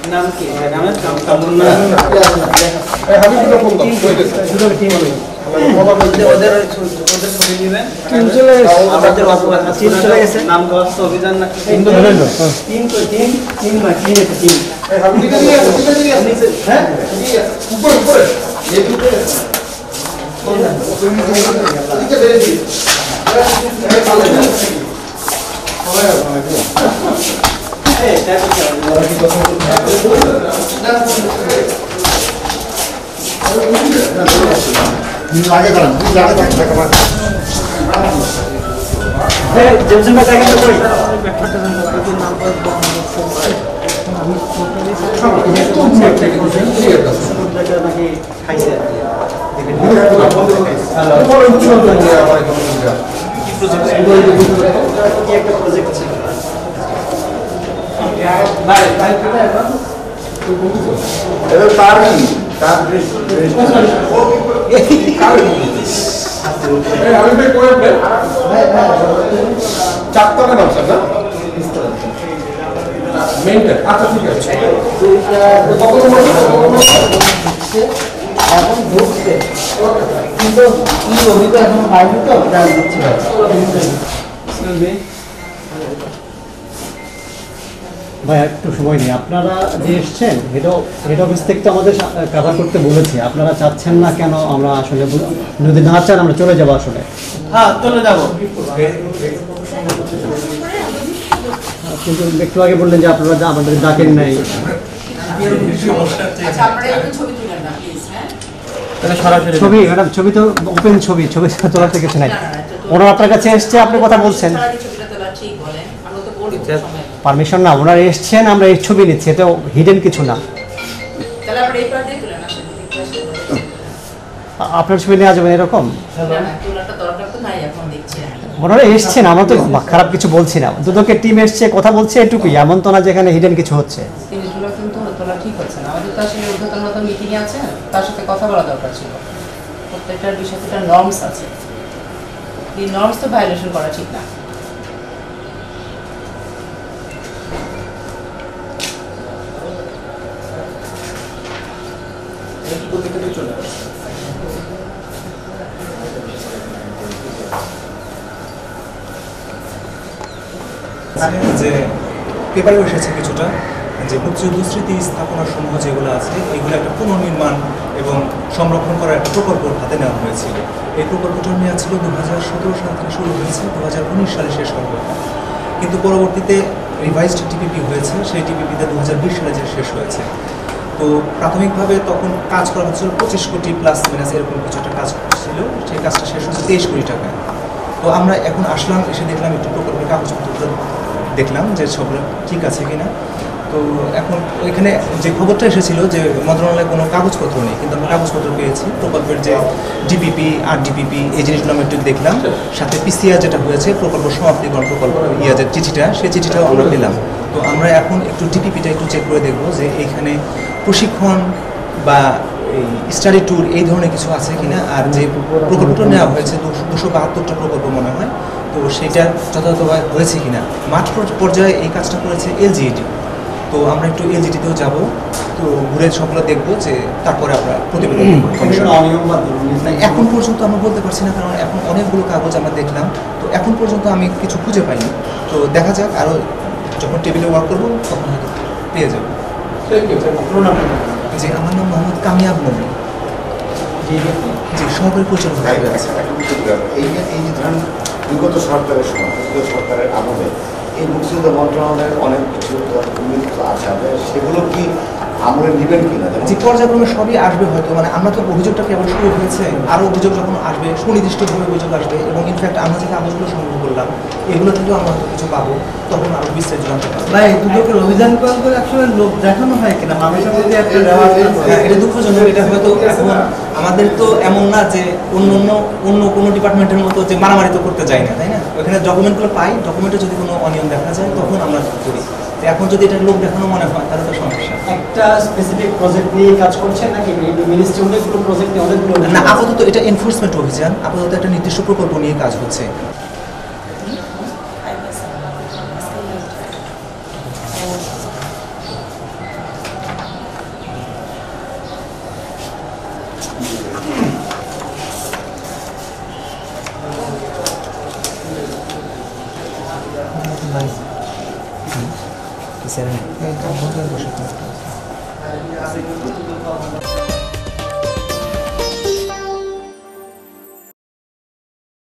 नाम की आगे बढ़ो जमसन का सेकंड तो कोई চারতলা নাম স্যার না মেইনটেন আচ্ছা ঠিক আছে এখন ঢুকছে কিন্তু কি অভিজ্ঞতা এখন পাইনি তো তাই বুঝছি ভাই একটু সময় নেই আপনারা যে এসছেন হেড অফিস থেকে তো আমাদের কভার করতে বলেছি আপনারা চাচ্ছেন না কেন আমরা আসলে যদি না চান আমরা চলে যাবো আসলে হ্যাঁ চলে যাবো কিন্তু একটু আগে বললেন যে আপনারা আমাদের ডাকেন নাই ছবি ম্যাডাম ছবি তো ওপেন ছবি তোলার থেকে কিছু নাই ওনারা আপনার কাছে এসছে আপনি কথা বলছেন পারমিশন না ওনারা এসছেন আমরা এই ছবি নিচ্ছি এটা হিডেন কিছু না আপনার ছবি নেওয়া যাবে এরকম ওনারা এসছেন আমরা তো খারাপ কিছু বলছি না দুদকে টিম এসছে কথা বলছে এটুকুই এমন তো না যেখানে হিডেন কিছু হচ্ছে জিনিসগুলো কিন্তু তোলা ঠিক হচ্ছে না আমাদের তো আসলে ঊর্ধ্বতন মিটিং আছে তার সাথে কথা বলা দরকার ছিল প্রত্যেকটার বিষয়ে একটা নর্মস আছে এই নর্মস তো ভায়োলেশন করা ঠিক না যে পেপারে এসেছে কিছুটা যে মুক্তিযুদ্ধ স্মৃতি স্থাপনার সমূহ যেগুলো আছে এগুলো একটা পুনর্নির্মাণ এবং সংরক্ষণ করার একটা প্রকল্প হাতে নেওয়া হয়েছিল এই প্রকল্পটার মেয়াদ ছিল 2017 সাল থেকে শুরু হয়েছে 2019 সালে শেষ হবে কিন্তু পরবর্তীতে রিভাইজড টিপিপি হয়েছে সেই টিপিপিতে 2020 সালে যে শেষ হয়েছে তো প্রাথমিকভাবে তখন কাজ করা হচ্ছিল 25 কোটি প্লাস মাইনাস এরকম কিছু একটা কাজ ছিল সেই কাজটা শেষ হচ্ছে 23 কোটি টাকা তো আমরা এখন আসলাম এসে দেখলাম একটু প্রকল্পের কাগজপত্র দেখলাম যে সবগুলো ঠিক আছে কিনা তো এখন ওইখানে যে খবরটা এসেছিল যে মন্ত্রণালয়ে কোনো কাগজপত্র নেই কিন্তু আমরা কাগজপত্র পেয়েছি প্রকল্পের যে ডিপিপি আর ডিপিপি এই জিনিসগুলো আমরা একটু দেখলাম সাথে পিসিআর যেটা হয়েছে প্রকল্প সমাপ্তিকরণ প্রকল্প যে চিঠিটা সেই চিঠিটাও আমরা পেলাম তো আমরা এখন একটু ডিপিপিটা একটু চেক করে দেখবো যে এইখানে প্রশিক্ষণ বা এই স্টাডি ট্যুর এই ধরনের কিছু আছে কিনা আর যে প্রকল্পটা নেওয়া হয়েছে 272টা প্রকল্প মনে হয় তো সেটা যথাযথভাবে হয়েছে কিনা মাঠ পর্যায়ে এই কাজটা করেছে এলজিইডি তো আমরা একটু এলজিইডিতেও যাব তো ঘুরে সবগুলো দেখবো যে তারপরে আমরা প্রতিবেদন এখন পর্যন্ত আমরা বলতে পারছি না কারণ এখন অনেকগুলো কাগজ আমরা দেখলাম তো এখন পর্যন্ত আমি কিছু খুঁজে পাইনি তো দেখা যাক আরও যখন টেবিলে ওয়ার্ক করবো তখন হয়তো পেয়ে যাবো জি আমার নাম মোহাম্মদ কামিয়াব মমিন জি সহকারী পরিচালক আছে এই যে ধরেন বিগত সরকারের সময় বিগত সরকারের আমলে এই মুক্তিযুদ্ধ মন্ত্রণালয়ের অনেক কিছু আছে সেগুলো কি আমলে নেবেন কিনা যে পর্যায়ক্রমে সবই আসবে হয়তো মানে আমরা তো অভিযোগটা কেবল শুরু হয়েছে আরও অভিযোগ যখন আসবে সুনির্দিষ্টভাবে অভিযোগ আসবে এবং ইনফ্যাক্ট আমরা যে কাগজগুলো সংগ্রহ করলাম এগুলো থেকেও আমরা হয়তো কিছু পাবো তখন আরও বিস্তারিত জানতে পারবো ভাই দুদকের অভিযান করে আসলে লোক দেখানো হয় কিনা মানুষের মধ্যে একটা এটা দুঃখজনক এটা হয়তো এখন আমাদের তো এমন না যে অন্য কোনো ডিপার্টমেন্টের মতো যে মারামারি তো করতে যাই না, তাই না? ওখানে ডকুমেন্টগুলো পাই, ডকুমেন্টে যদি কোনো অনিয়ম দেখা যায় তখন আমরা করি। তো এখন যদি এটা লোক দেখানো মনে হয় তাহলে তো সমস্যা। একটা স্পেসিফিক প্রজেক্ট নিয়ে কাজ করছেন নাকি মিনিস্ট্রি অনেকগুলো প্রজেক্ট নিয়ে অনেকগুলো? না, আপাতত এটা এনফোর্সমেন্ট অভিযান, আপাতত একটা নির্দিষ্ট প্রকল্প নিয়ে কাজ হচ্ছে। Quisiera.